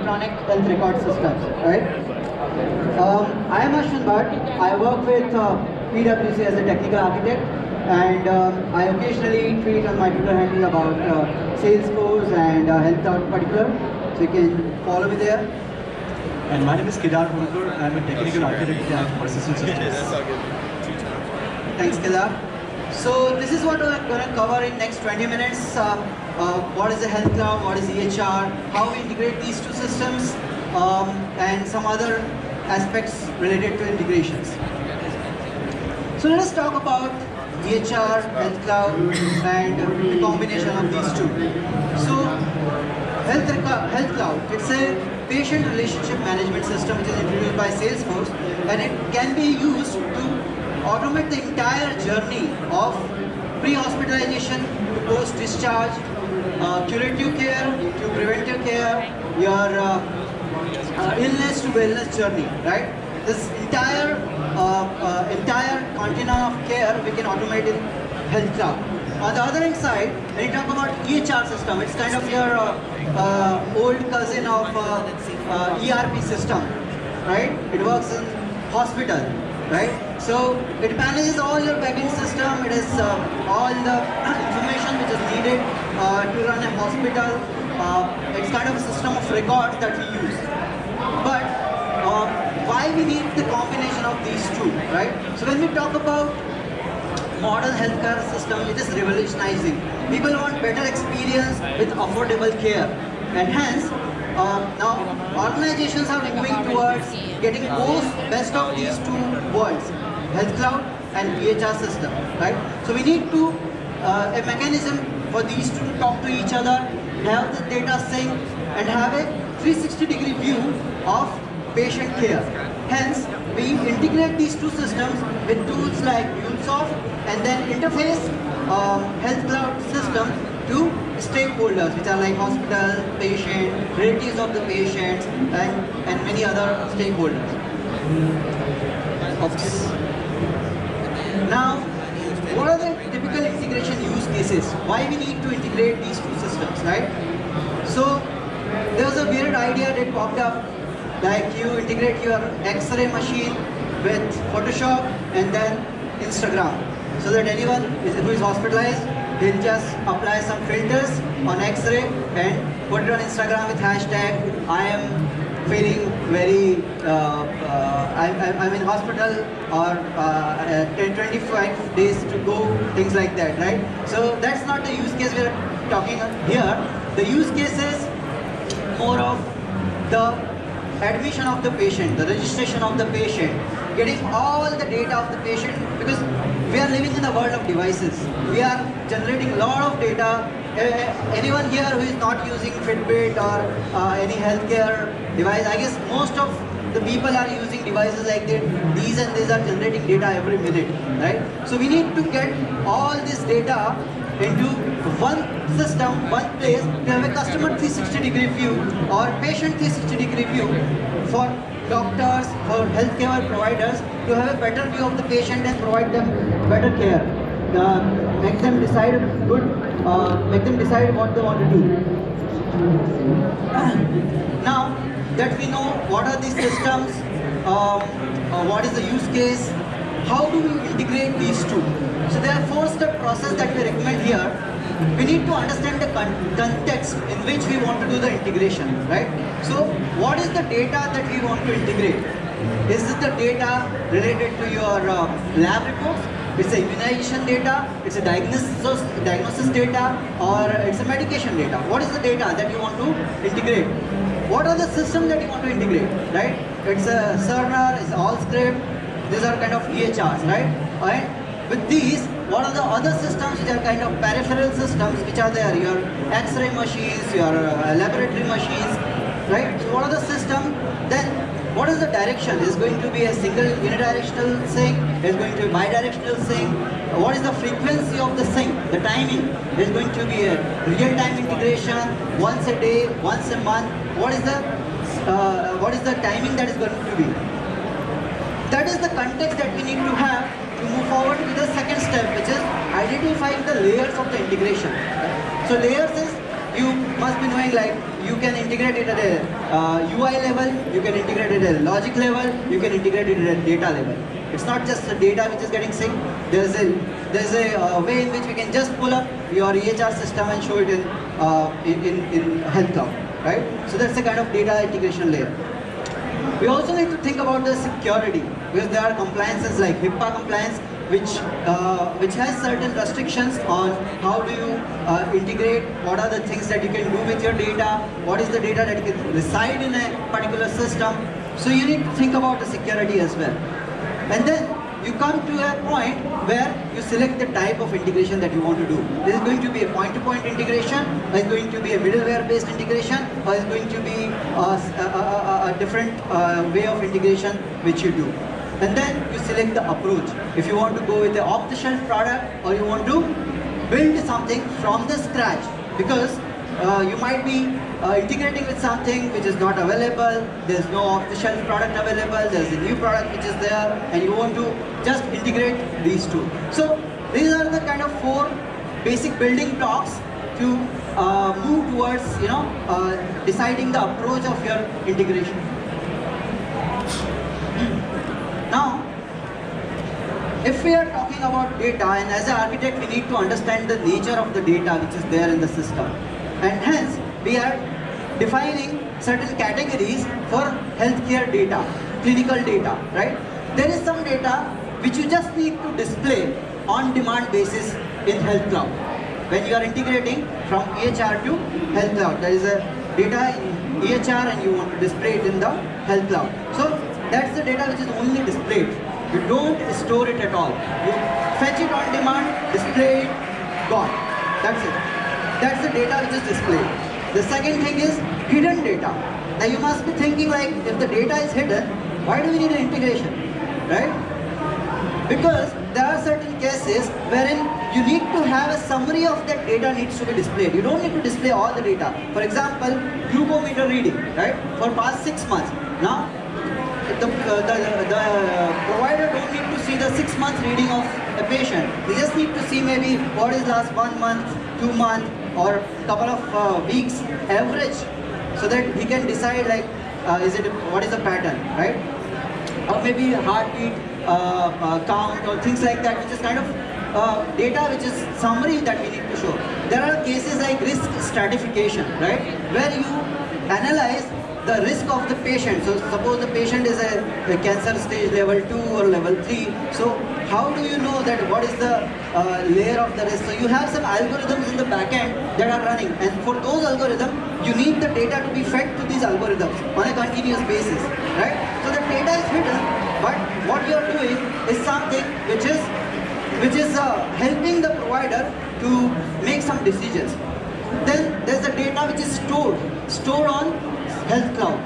electronic health record systems, right? I am Ashvin Bhatt. I work with PwC as a technical architect, and I occasionally tweet on my Twitter handle about Salesforce and Health Cloud in particular, so you can follow me there. And my name is Kedar Purkur. I'm a technical architect at Persistent Systems. Thanks, Kedar. So this is what we're going to cover in next 20 minutes. What is the Health Cloud, what is EHR, how we integrate these two systems, and some other aspects related to integrations. So let us talk about EHR, Health Cloud, and the combination of these two. So Health Cloud, it's a patient relationship management system which is introduced by Salesforce, and it can be used to automate the entire journey of pre-hospitalization to post-discharge, curative care to preventive care, your illness to wellness journey, right? This entire continuum of care we can automate in Health Cloud. On the other hand side, when you talk about EHR system, it's kind of your old cousin of ERP system, right? It works in hospital, right? So it manages all your backend system. It is all the information which is needed to run a hospital. It's kind of a system of records that we use. But why we need the combination of these two, right? So when we talk about modern healthcare system, it is revolutionizing. People want better experience with affordable care, and hence now organizations are moving towards getting best of these two worlds, Health Cloud and EHR system, right? So we need to a mechanism for these two to talk to each other, have the data sync, and have a 360-degree view of patient care. Hence, we integrate these two systems with tools like MuleSoft and then interface Health Cloud system to stakeholders, which are like hospital, patient, relatives of the patients, and many other stakeholders. Now, what are the typical integration use cases? Why we need to integrate these two systems, right? So, there was a weird idea that popped up, like you integrate your X-ray machine with Photoshop and then Instagram, so that anyone who is hospitalized, he'll just apply some filters on X-ray and put it on Instagram with hashtag I am feeling very, I'm in hospital, or 25 days to go, things like that, right? So that's not the use case we are talking here. The use case is more of the admission of the patient, the registration of the patient, getting all the data of the patient, because we are living in a world of devices. We are generating a lot of data. Anyone here who is not using Fitbit or any healthcare device, I guess most of the people are using devices like that. These and these are generating data every minute, right? So we need to get all this data into one system, one place, to have a customer 360-degree view or patient 360-degree view for doctors, for healthcare providers to have a better view of the patient and provide them better care. Make them decide what they want to do. Now that we know what are these systems, what is the use case, how do we integrate these two? So there are 4-step process that we recommend here. We need to understand the context in which we want to do the integration, right? So what is the data that we want to integrate? Is this the data related to your lab reports? It's a immunization data, it's a diagnosis data, or it's a medication data. What is the data that you want to integrate? What are the systems that you want to integrate, right? It's a Cerner, it's Allscript. These are kind of EHRs, right? And with these, what are the other systems which are kind of peripheral systems which are there? Your X-ray machines, your laboratory machines, right? So what are the systems? Then what is the direction? Is going to be a single unidirectional sync? Is going to be bidirectional sync? What is the frequency of the sync? The timing? Is going to be a real-time integration, once a day, once a month? What is the timing that is going to be? That is the context that we need to have to move forward to the second step, which is identifying the layers of the integration. So layers is, you must be knowing, like you can integrate it at a UI level, you can integrate it at a logic level, you can integrate it at a data level. It's not just the data which is getting synced. There's a way in which we can just pull up your EHR system and show it in Health Cloud, right? So that's the kind of data integration layer. We also need to think about the security, because there are compliances like HIPAA compliance, which has certain restrictions on how do you integrate, what are the things that you can do with your data, what is the data that can reside in a particular system. So you need to think about the security as well. And then you come to a point where you select the type of integration that you want to do. This is going to be a point-to-point integration, or is going to be a middleware-based integration, or is going to be a different way of integration which you do. And then you select the approach. If you want to go with an off-the-shelf product, or you want to build something from the scratch, because you might be integrating with something which is not available, there's no off-the-shelf product available, there's a new product which is there, and you want to just integrate these two. So these are the kind of 4 basic building blocks to move towards, deciding the approach of your integration. Now, if we are talking about data, and as an architect we need to understand the nature of the data which is there in the system. And hence, we are defining certain categories for healthcare data, clinical data, right? There is some data which you just need to display on demand basis in Health Cloud. When you are integrating from EHR to Health Cloud, there is a data in EHR and you want to display it in the Health Cloud. So that's the data which is only displayed. You don't store it at all. You fetch it on demand, display it, gone. That's it. That's the data which is displayed. The second thing is hidden data. Now you must be thinking like, if the data is hidden, why do we need an integration, right? Because there are certain cases wherein you need to have a summary of that data needs to be displayed. You don't need to display all the data. For example, glucometer reading, right? For past 6 months. Now, the provider don't need to see the 6 month reading of a patient. They just need to see maybe what is last 1 month, 2 months, or couple of weeks average, so that he can decide like what is the pattern, right? Or maybe heartbeat count or things like that, which is kind of data which is summary that we need to show. There are cases like risk stratification, right, where you analyze the risk of the patient. So suppose the patient is a cancer stage level 2 or level 3. So how do you know that what is the layer of the risk? So you have some algorithms in the back end that are running, and for those algorithms, you need the data to be fed to these algorithms on a continuous basis, right? So the data is hidden, but what you are doing is something which is helping the provider to make some decisions. Then there's the data which is stored on Health Cloud.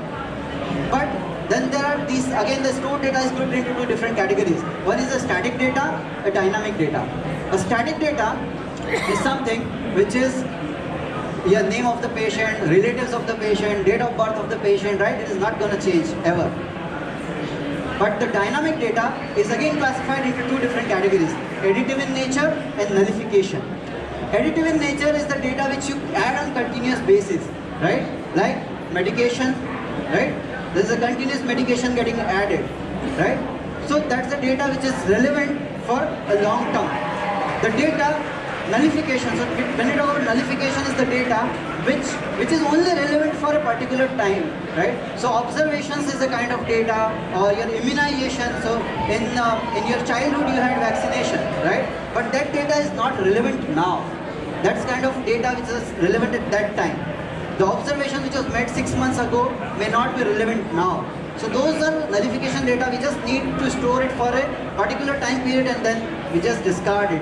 But then there are these, again the stored data is grouped into 2 different categories. One is a static data, a dynamic data. A static data is something which is your name of the patient, relatives of the patient, date of birth of the patient, right? It is not going to change ever. But the dynamic data is again classified into 2 different categories: additive in nature and nullification. Additive in nature is the data which you add on continuous basis, right? Like medication, right? There is a continuous medication getting added, right? So that's the data which is relevant for a long term. The data nullification, so when it over nullification is the data which is only relevant for a particular time, right? So observations is a kind of data, or your immunization. So in your childhood you had vaccination, right? But that data is not relevant now. That's kind of data which is relevant at that time. The observation which was made 6 months ago may not be relevant now. So those are nullification data. We just need to store it for a particular time period and then we just discard it,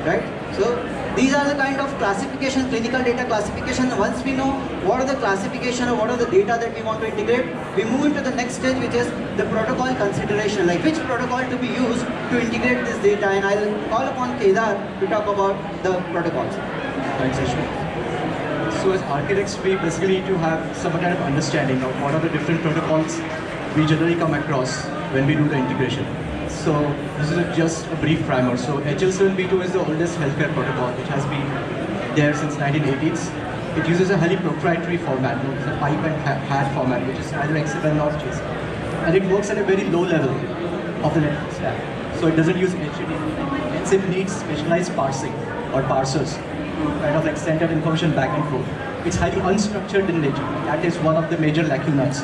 right? So these are the kind of classification, clinical data classification. Once we know what are the classification or what are the data that we want to integrate, we move into the next stage, which is the protocol consideration, like which protocol to be used to integrate this data. And I'll call upon Kedar to talk about the protocols. Thanks, Ashwin. So as architects, we basically need to have some kind of understanding of what are the different protocols we generally come across when we do the integration. So this is just a brief primer. So HL7B2 is the oldest healthcare protocol, which has been there since 1980s. it uses a highly proprietary format, known as a pipe and hat format, which is either XML or JSON. And it works at a very low level of the network stack. So it doesn't use HTTP. It needs specialized parsing or parsers to kind of like send that information back and forth. It's highly unstructured in nature. That is one of the major lacunas,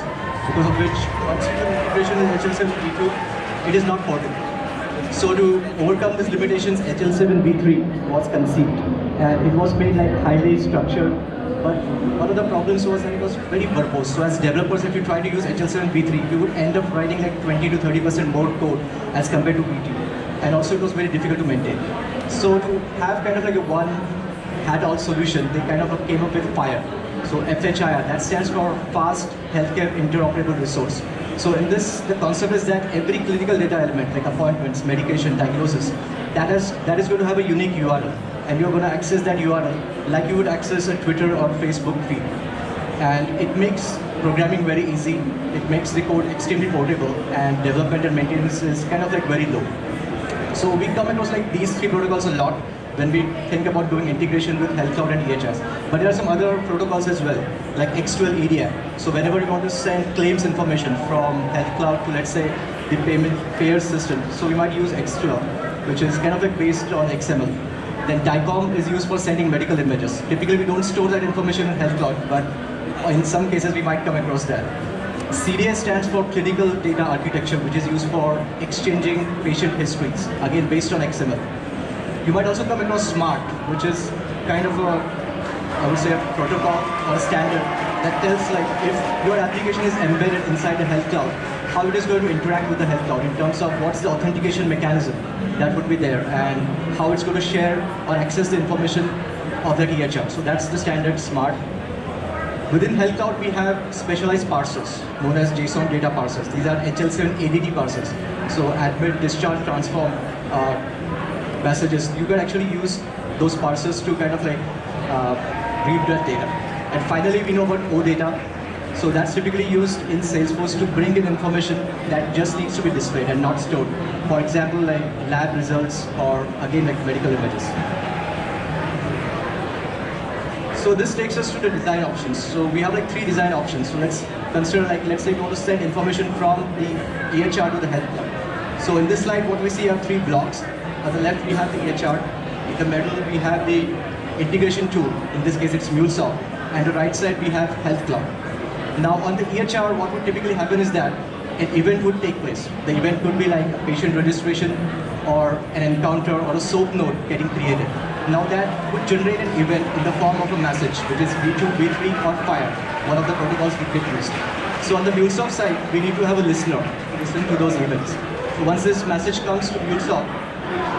because of which once you do integration in HL7 V2, it is not portable. So to overcome these limitations, HL7 V3 was conceived, and it was made like highly structured. But one of the problems was that it was very verbose. So as developers, if you try to use HL7 V3, you would end up writing like 20 to 30% more code as compared to V2. And also it was very difficult to maintain. So to have kind of like a one hat-all solution, they kind of came up with FHIR. So FHIR, that stands for Fast Healthcare Interoperable Resource. So in this, the concept is that every clinical data element, like appointments, medication, diagnosis, that is going to have a unique URL. And you're going to access that URL like you would access a Twitter or Facebook feed. And it makes programming very easy. It makes the code extremely portable, and development and maintenance is kind of like very low. So we come across like these three protocols a lot when we think about doing integration with Health Cloud and EHRs. But there are some other protocols as well, like X12 EDI. So whenever you want to send claims information from Health Cloud to, let's say, the payer system, so we might use X12, which is kind of like based on XML. Then DICOM is used for sending medical images. Typically, we don't store that information in Health Cloud, but in some cases, we might come across that. CDS stands for Clinical Data Architecture, which is used for exchanging patient histories, again based on XML. You might also come across SMART, which is kind of a, I would say, a protocol or a standard that tells like if your application is embedded inside the Health Cloud, how it is going to interact with the Health Cloud in terms of what's the authentication mechanism that would be there and how it's going to share or access the information of that EHR. So that's the standard SMART. Within Health Cloud, we have specialized parsers known as JSON data parsers. These are HL7 ADT parsers. So admit, discharge, transform messages. You can actually use those parsers to kind of like read that data. And finally, we know about OData. So that's typically used in Salesforce to bring in information that just needs to be displayed and not stored. For example, like lab results or again like medical images. So this takes us to the design options. So we have like three design options. So let's consider like, let's say you want to send information from the EHR to the Health Cloud. So in this slide, what we see are three blocks. On the left, we have the EHR. In the middle, we have the integration tool. In this case, it's MuleSoft. And the right side, we have Health Cloud. Now on the EHR, what would typically happen is that an event would take place. The event could be like a patient registration or an encounter or a SOAP node getting created. Now that would generate an event in the form of a message, which is V2, V3 or FHIR, one of the protocols we get used. So on the MuleSoft side, we need to have a listener to listen to those events. So once this message comes to MuleSoft,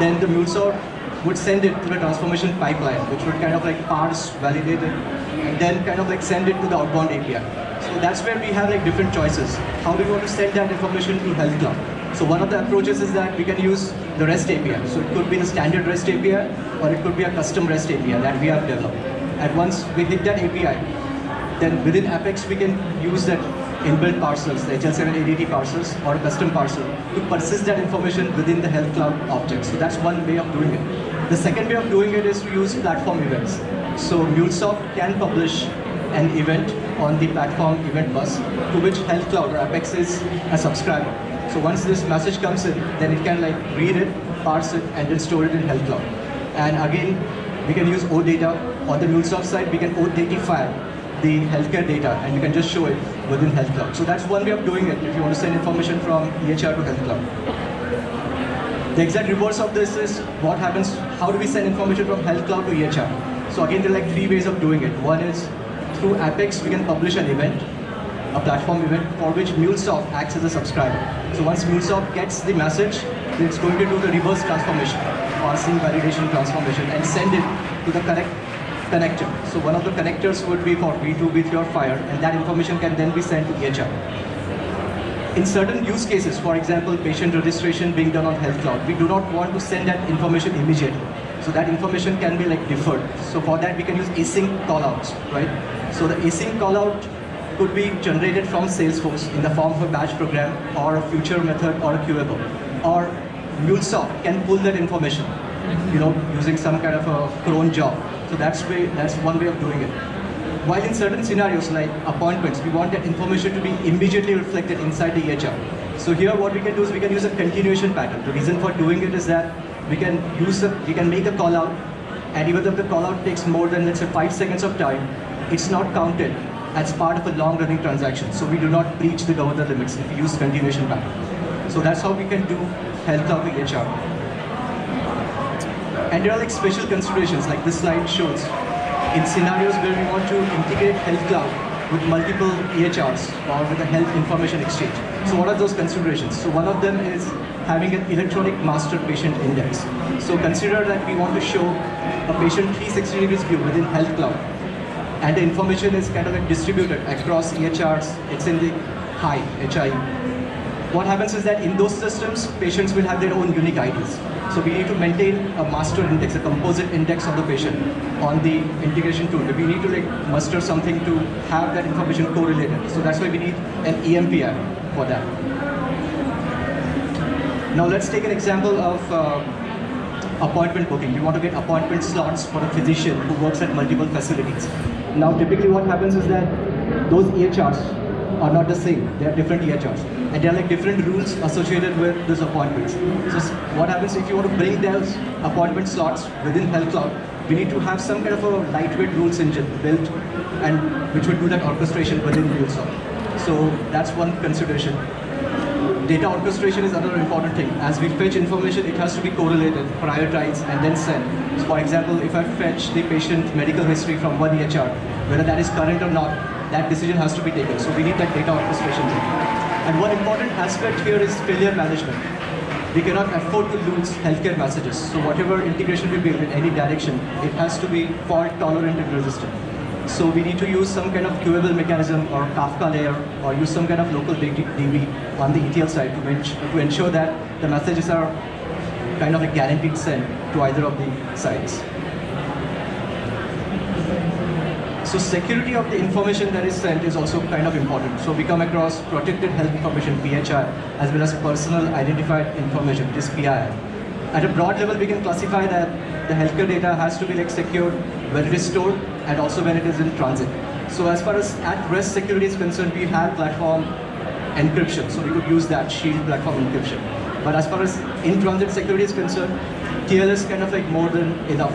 then the MuleSoft would send it to the transformation pipeline, which would kind of like parse, validate it, and then kind of like send it to the outbound API. So that's where we have like different choices. How do we want to send that information to Health Cloud? So one of the approaches is that we can use the REST API. So it could be the standard REST API, or it could be a custom REST API that we have developed. And once we hit that API, then within Apex we can use that inbuilt parsers, the HL7 ADT parsers, or a custom parser to persist that information within the Health Cloud object. So that's one way of doing it. The second way of doing it is to use platform events. So MuleSoft can publish an event on the platform event bus to which Health Cloud or Apex is a subscriber. So once this message comes in, then it can like read it, parse it, and then store it in Health Cloud. And again, we can use OData. On the MuleSoft side, we can ODatify the healthcare data, and you can just show it within Health Cloud. So that's one way of doing it if you want to send information from EHR to Health Cloud. The exact reverse of this is what happens, how do we send information from Health Cloud to EHR? So again, there are like three ways of doing it. One is through Apex, we can publish an event, a platform event for which MuleSoft acts as a subscriber. So once MuleSoft gets the message, it's going to do the reverse transformation, parsing, validation, transformation, and send it to the correct connector. So one of the connectors would be for V2, V3 or FHIR, and that information can then be sent to EHR. In certain use cases, for example, patient registration being done on Health Cloud, we do not want to send that information immediately. So that information can be like deferred. So for that, we can use async callouts, right? So the async callout could be generated from Salesforce in the form of a batch program or a future method or a queuable. Or MuleSoft can pull that information, using some kind of a cron job. So that's one way of doing it. while in certain scenarios like appointments, we want that information to be immediately reflected inside the EHR. So here what we can do is we can use a continuation pattern. The reason for doing it is that we can make a call out, and even if the call out takes more than, let's say, 5 seconds of time, it's not counted as part of a long running transaction. So we do not breach the governor limits if we use continuation pattern. So that's how we can do Health Cloud to EHR. And there are like special considerations, like this slide shows, in scenarios where we want to integrate Health Cloud with multiple EHRs or with a health information exchange. So what are those considerations? So one of them is having an electronic master patient index. So consider that we want to show a patient 360 degrees view within Health Cloud, and the information is kind of like distributed across EHRs. It's in the HIE. What happens is that in those systems, patients will have their own unique IDs. So we need to maintain a master index, a composite index of the patient on the integration tool. We need to like muster something to have that information correlated. So that's why we need an EMPI for that. Now let's take an example of appointment booking. We want to get appointment slots for a physician who works at multiple facilities. Now typically what happens is that those EHRs are not the same. They are different EHRs, and there are like different rules associated with those appointments. So what happens if you want to bring those appointment slots within Health Cloud, we need to have some kind of a lightweight rules engine built, and which would do that orchestration within MuleSoft. So that's one consideration. Data orchestration is another important thing. As we fetch information, it has to be correlated, prioritized, and then sent. So for example, if I fetch the patient medical history from one EHR, whether that is current or not, that decision has to be taken. So we need that data orchestration thing. And one important aspect here is failure management. We cannot afford to lose healthcare messages. So whatever integration we build in any direction, it has to be fault tolerant and resistant. So we need to use some kind of queuable mechanism or Kafka layer, or use some kind of local DB on the ETL side to ensure that the messages are kind of a guaranteed send to either of the sides. So security of the information that is sent is also kind of important. So we come across protected health information, PHI, as well as personal identified information, which is PII. At a broad level, we can classify that the healthcare data has to be like secured when it is stored and also when it is in transit. So as far as at-rest security is concerned, we have platform encryption. So we could use that Shield platform encryption. But as far as in-transit security is concerned, TLS kind of like more than enough.